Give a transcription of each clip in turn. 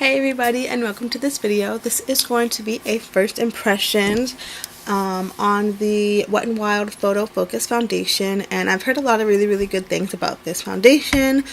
Hey everybody, and welcome to this video. This is going to be a first impressions on the Wet n Wild Photo Focus Foundation, and I've heard a lot of really good things about this foundation,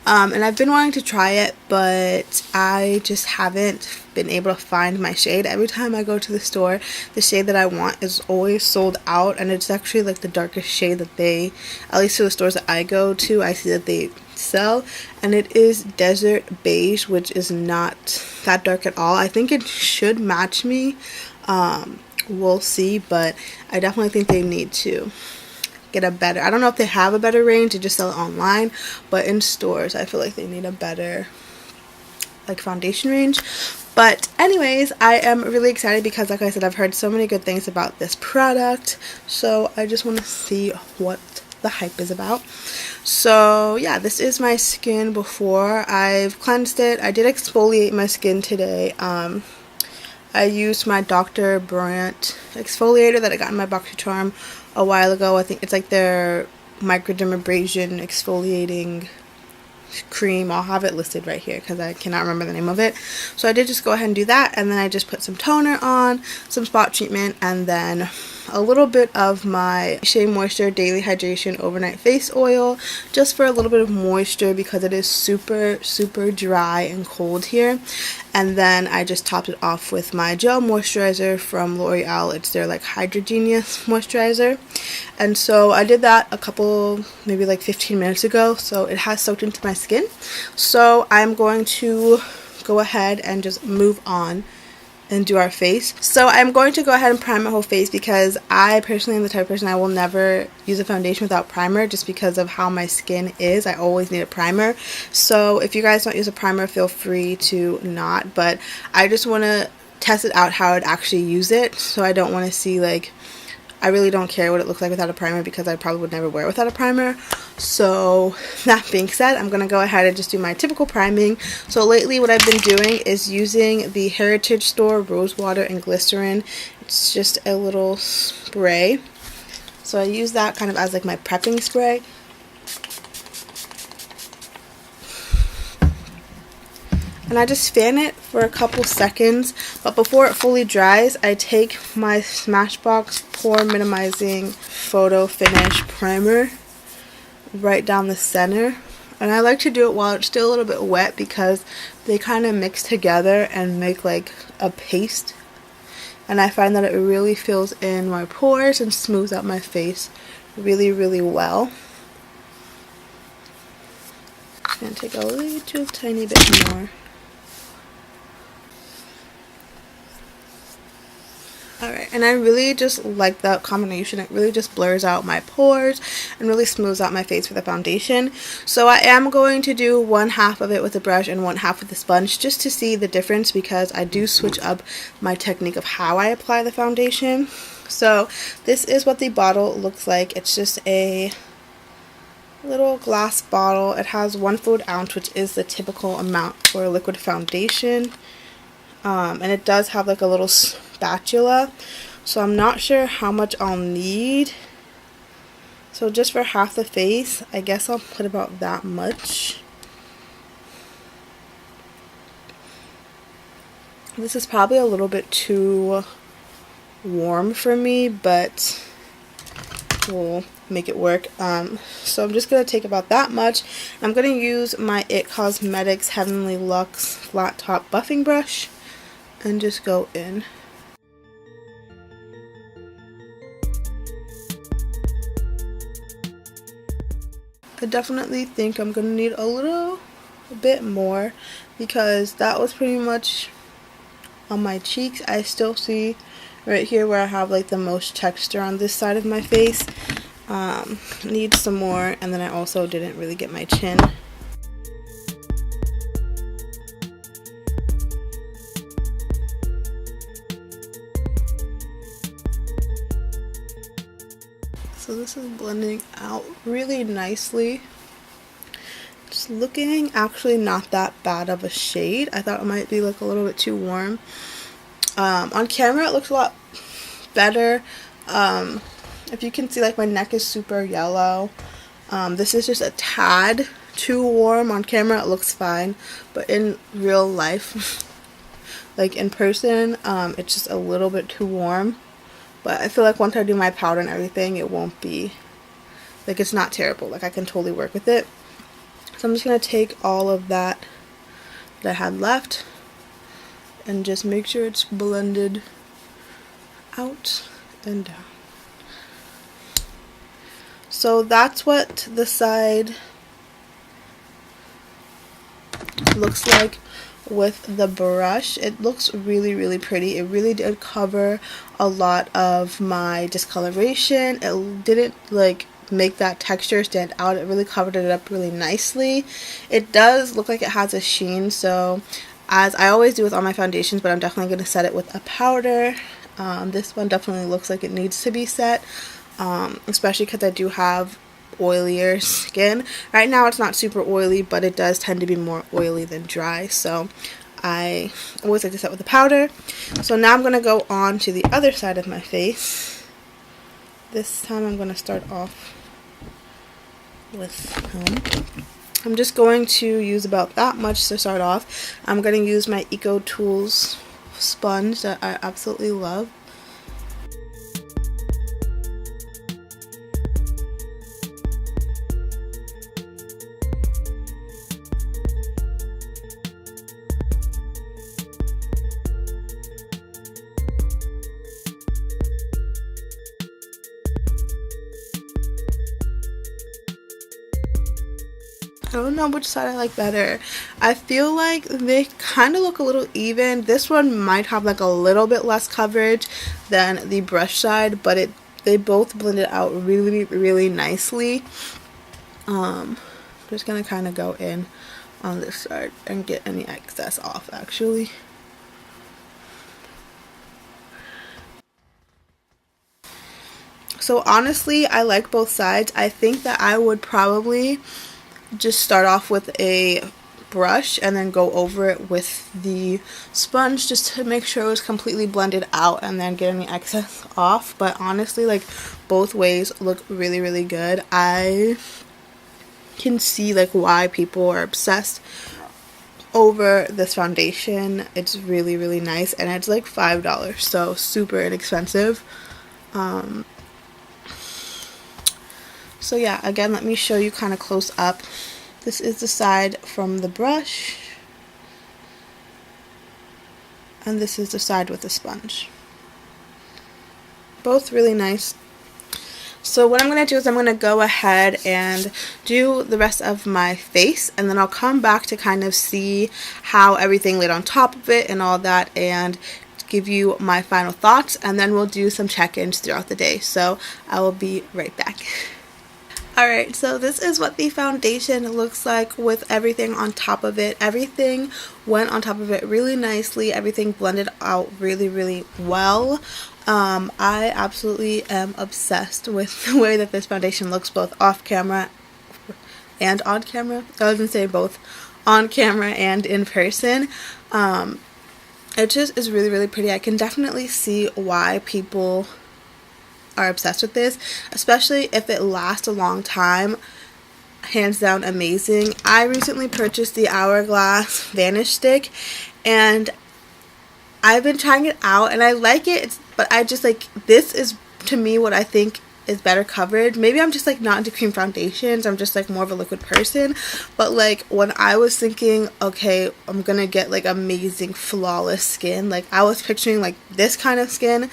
and I've been wanting to try it, but I just haven't been able to find my shade. Every time I go to the store, the shade that I want is always sold out, and it's actually like the darkest shade that they, at least to the stores that I go to, I see that they sell, and it is Desert Beige, which is not that dark at all. I think it should match me. We'll see, but I definitely think they need to get a better, I don't know if they have a better range, they just sell it online, but in stores I feel like they need a better like foundation range. But anyways, I am really excited because, like I said, I've heard so many good things about this product, so I just want to see what the hype is about. So yeah, this is my skin before I've cleansed it. I did exfoliate my skin today. I used my Dr. Brandt exfoliator that I got in my BoxyCharm a while ago. I think it's like their microdermabrasion exfoliating cream. I'll have it listed right here because I cannot remember the name of it. So I did just go ahead and do that, and then I just put some toner on, some spot treatment, and then a little bit of my Shea Moisture Daily Hydration Overnight Face Oil, just for a little bit of moisture because it is super dry and cold here. And then I just topped it off with my gel moisturizer from L'Oreal. It's their like Hydrogenius moisturizer. And so I did that a couple, maybe like 15 minutes ago, so it has soaked into my skin. So I'm going to go ahead and just move on and do our face. So I'm going to go ahead and prime my whole face because I personally am the type of person, I will never use a foundation without primer just because of how my skin is. I always need a primer. So if you guys don't use a primer, feel free to not, but I just want to test it out how I'd actually use it. So I don't want to see, like, I really don't care what it looks like without a primer because I probably would never wear it without a primer. So that being said, I'm going to go ahead and just do my typical priming. So lately what I've been doing is using the Heritage Store Rose Water and Glycerin. It's just a little spray. So I use that kind of as like my prepping spray. And I just fan it for a couple seconds, but before it fully dries, I take my Smashbox Pore Minimizing Photo Finish Primer right down the center. And I like to do it while it's still a little bit wet because they kind of mix together and make like a paste. And I find that it really fills in my pores and smooths out my face really well. I'm going to take a little tiny bit more. Alright, and I really just like that combination. It really just blurs out my pores and really smooths out my face with a foundation. So I am going to do one half of it with a brush and one half with a sponge just to see the difference because I do switch up my technique of how I apply the foundation. So this is what the bottle looks like. It's just a little glass bottle. It has 1 fluid ounce, which is the typical amount for a liquid foundation. And it does have like a little spatula, so I'm not sure how much I'll need. So just for half the face, I guess I'll put about that much. This is probably a little bit too warm for me, but we'll make it work. So I'm just going to take about that much. I'm going to use my IT Cosmetics Heavenly Luxe Flat Top Buffing Brush and just go in. I definitely think I'm gonna need a little bit more because that was pretty much on my cheeks. I still see right here where I have like the most texture on this side of my face. Need some more, and then I also didn't really get my chin. So this is blending out really nicely. Just looking actually not that bad of a shade. I thought it might be like a little bit too warm. On camera it looks a lot better. If you can see, like, my neck is super yellow. This is just a tad too warm. On camera it looks fine, but in real life Like in person, it's just a little bit too warm. But I feel like once I do my powder and everything, it won't be, like, it's not terrible. Like, I can totally work with it. So I'm just going to take all of that I had left and just make sure it's blended out and down. So that's what the side looks like with the brush. It looks really, really pretty. It really did cover a lot of my discoloration. It didn't like make that texture stand out. It really covered it up really nicely. It does look like it has a sheen, so as I always do with all my foundations, but I'm definitely going to set it with a powder. This one definitely looks like it needs to be set, especially because I do have oilier skin. Right now it's not super oily, but it does tend to be more oily than dry, so I always like to set with the powder. So now I'm going to go on to the other side of my face. This time I'm going to start off with I'm just going to use about that much to start off. I'm going to use my Eco Tools sponge that I absolutely love. I don't know which side I like better. I feel like they kind of look a little even. This one might have like a little bit less coverage than the brush side, but they both blended out really, really nicely. I'm just gonna kind of go in on this side and get any excess off actually. So honestly, I like both sides. I think that I would probably just start off with a brush and then go over it with the sponge just to make sure it was completely blended out and then get any excess off. But honestly, like, both ways look really, really good. I can see like why people are obsessed over this foundation. It's really, really nice, and it's like $5, so super inexpensive. So yeah, again, let me show you kind of close up. This is the side from the brush, and this is the side with the sponge. Both really nice. So what I'm going to do is I'm going to go ahead and do the rest of my face, and then I'll come back to kind of see how everything laid on top of it and all that, and give you my final thoughts, and then we'll do some check-ins throughout the day. So I will be right back. Alright, so this is what the foundation looks like with everything on top of it. Everything went on top of it really nicely. Everything blended out really, really well. I absolutely am obsessed with the way that this foundation looks, both off camera and on camera. I was going to say both on camera and in person. It just is really, really pretty. I can definitely see why people are obsessed with this, especially if it lasts a long time. Hands down amazing. I recently purchased the Hourglass Vanish Stick, and I've been trying it out and I like it, but I just like, this is to me what I think is better coverage. Maybe I'm just like not into cream foundations, I'm just like more of a liquid person, but like when I was thinking, okay, I'm gonna get like amazing flawless skin, like I was picturing like this kind of skin.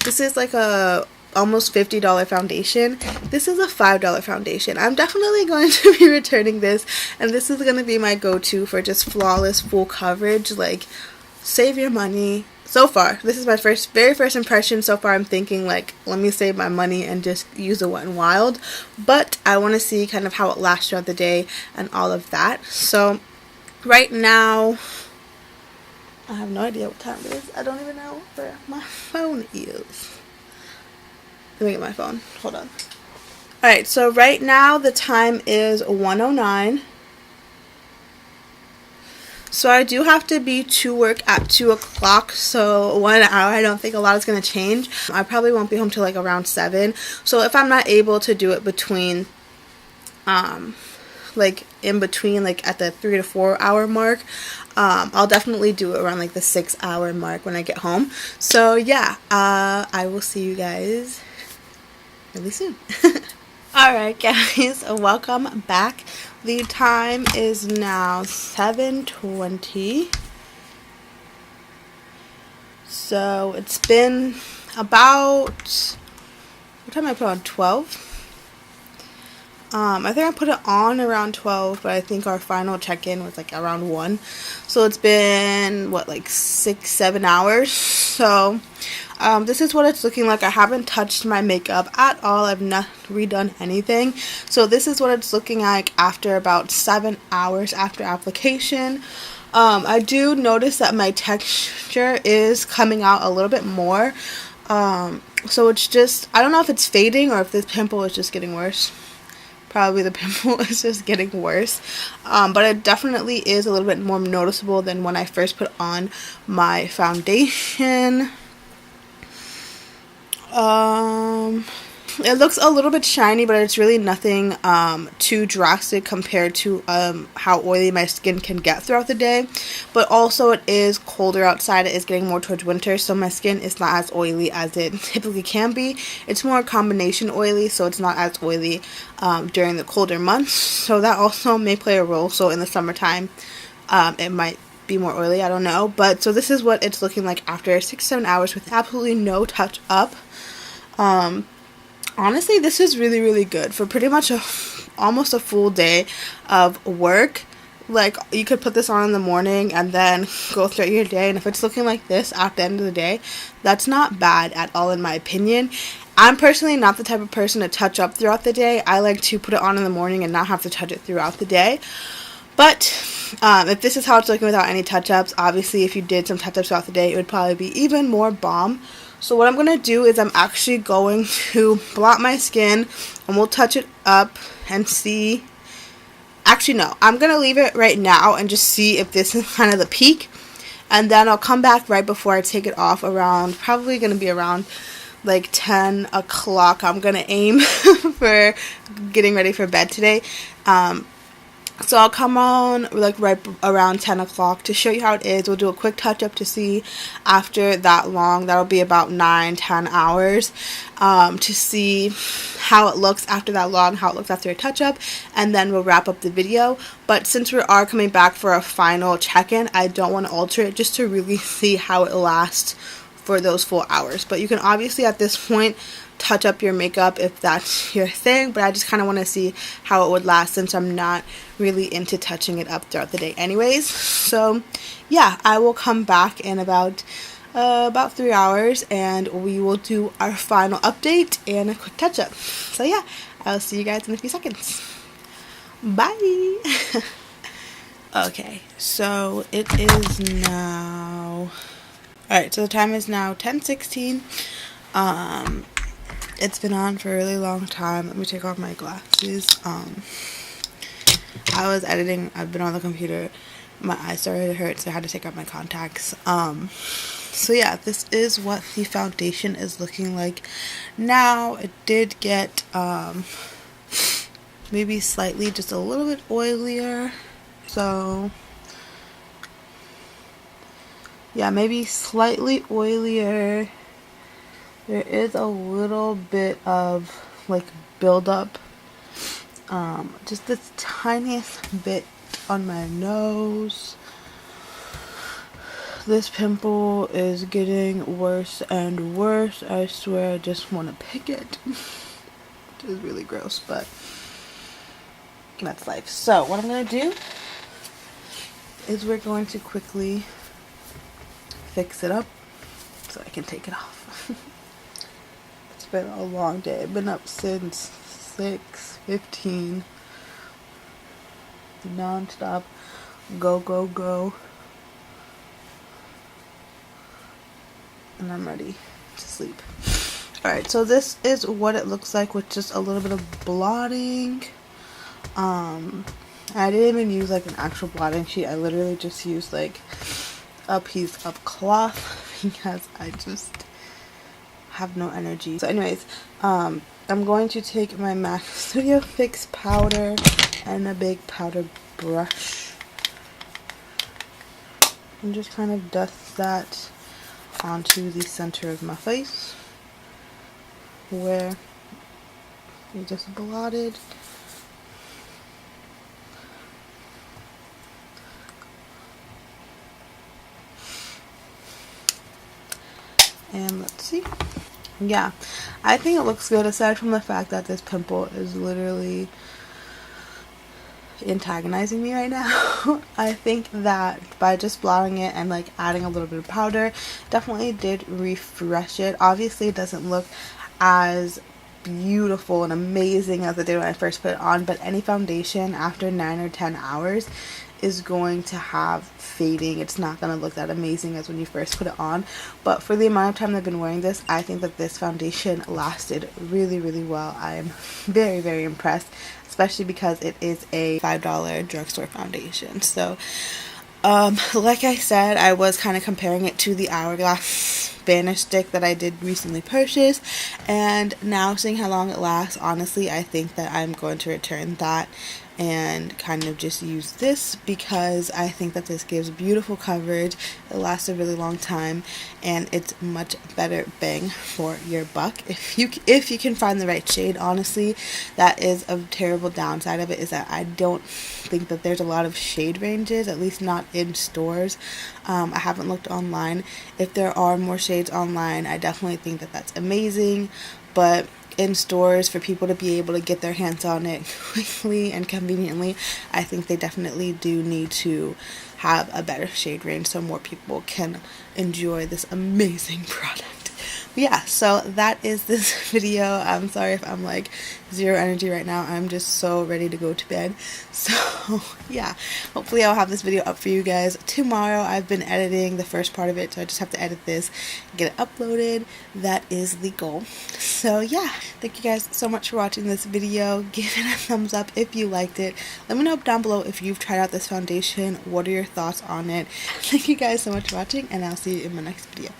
This is like a almost $50 foundation. This is a $5 foundation. I'm definitely going to be returning this, and this is going to be my go-to for just flawless full coverage. Like, save your money. So far, this is my very first impression. So far I'm thinking like, let me save my money and just use a Wet n Wild, but I want to see kind of how it lasts throughout the day and all of that. So right now I have no idea what time it is. I don't even know where my phone is. Let me get my phone. Hold on. Alright, so right now the time is 1:09. So I do have to be to work at 2 o'clock, so 1 hour. I don't think a lot is going to change. I probably won't be home till like around 7. So if I'm not able to do it between like in between, like at the 3 to 4 hour mark. I'll definitely do it around like the 6 hour mark when I get home. So yeah, I will see you guys really soon. Alright guys, welcome back. The time is now 7:20. So it's been about, what time I put on? 12? I think I put it on around 12, but I think our final check-in was like around 1. So it's been, what, like 6-7 hours? So this is what it's looking like. I haven't touched my makeup at all. I've not redone anything. So this is what it's looking like after about 7 hours after application. I do notice that my texture is coming out a little bit more. So it's just, I don't know if it's fading or if this pimple is just getting worse. Probably the pimple is just getting worse. But it definitely is a little bit more noticeable than when I first put on my foundation. It looks a little bit shiny, but it's really nothing too drastic compared to how oily my skin can get throughout the day. But also it is colder outside. It is getting more towards winter, so my skin is not as oily as it typically can be. It's more combination oily, so it's not as oily during the colder months. So that also may play a role. So in the summertime, it might be more oily. I don't know. But so this is what it's looking like after 6-7 hours with absolutely no touch up. Honestly, this is really, really good for pretty much almost a full day of work. Like, you could put this on in the morning and then go throughout your day, and if it's looking like this at the end of the day, that's not bad at all in my opinion. I'm personally not the type of person to touch up throughout the day. I like to put it on in the morning and not have to touch it throughout the day. But if this is how it's looking without any touch-ups, obviously if you did some touch-ups throughout the day, it would probably be even more bomb. So what I'm going to do is I'm actually going to blot my skin and we'll touch it up and see. Actually, no. I'm going to leave it right now and just see if this is kind of the peak. And then I'll come back right before I take it off around, probably going to be around like 10 o'clock. I'm going to aim for getting ready for bed today. So I'll come on like right around 10 o'clock to show you how it is. We'll do a quick touch up to see after that long. That'll be about 9-10 hours to see how it looks after that long, how it looks after a touch up, and then we'll wrap up the video. But since we are coming back for a final check-in, I don't want to alter it just to really see how it lasts for those full hours. But you can obviously at this point touch up your makeup if that's your thing, but I just kind of want to see how it would last since I'm not really into touching it up throughout the day anyways. So yeah, I will come back in about 3 hours and we will do our final update and a quick touch up. So yeah, I'll see you guys in a few seconds. Bye. Okay, so it is now, alright, so the time is now 10:16. It's been on for a really long time. Let me take off my glasses. I was editing. I've been on the computer. My eyes started to hurt, so I had to take out my contacts. So yeah, this is what the foundation is looking like now. It did get maybe slightly, just a little bit oilier. So yeah, maybe slightly oilier. There is a little bit of like buildup, just this tiniest bit on my nose. This pimple is getting worse and worse. I swear I just want to pick it, which is really gross, but that's life. So what I'm going to do is we're going to quickly fix it up so I can take it off. It's been a long day. I've been up since 6:15. Non-stop. Go, go, go. And I'm ready to sleep. Alright, so this is what it looks like with just a little bit of blotting. I didn't even use like an actual blotting sheet. I literally just used like a piece of cloth because I just have no energy. So anyways, I'm going to take my MAC Studio Fix powder and a big powder brush and just kind of dust that onto the center of my face where we just blotted. And let's see. Yeah, I think it looks good, aside from the fact that this pimple is literally antagonizing me right now. I think that by just blotting it and like adding a little bit of powder definitely did refresh it. Obviously it doesn't look as beautiful and amazing as it did when I first put it on, but any foundation after 9 or 10 hours is going to have fading. It's not going to look that amazing as when you first put it on, but for the amount of time I've been wearing this, I think that this foundation lasted really, really well. I am very, very impressed, especially because it is a $5 drugstore foundation. So like I said, I was kind of comparing it to the Hourglass Vanish stick that I did recently purchase, and now seeing how long it lasts, honestly I think that I'm going to return that and kind of just use this, because I think that this gives beautiful coverage, it lasts a really long time, and it's much better bang for your buck if you can find the right shade. Honestly, that is a terrible downside of it, is that I don't think that there's a lot of shade ranges, at least not in stores. I haven't looked online. If there are more shades online, I definitely think that that's amazing, but in stores, for people to be able to get their hands on it quickly and conveniently, I think they definitely do need to have a better shade range so more people can enjoy this amazing product. But yeah, so that is this video. I'm sorry if I'm like zero energy right now. I'm just so ready to go to bed. So yeah, hopefully I'll have this video up for you guys tomorrow. I've been editing the first part of it, so I just have to edit this and get it uploaded. That is the goal. So yeah, thank you guys so much for watching this video. Give it a thumbs up if you liked it. Let me know down below if you've tried out this foundation. What are your thoughts on it? Thank you guys so much for watching, and I'll see you in my next video.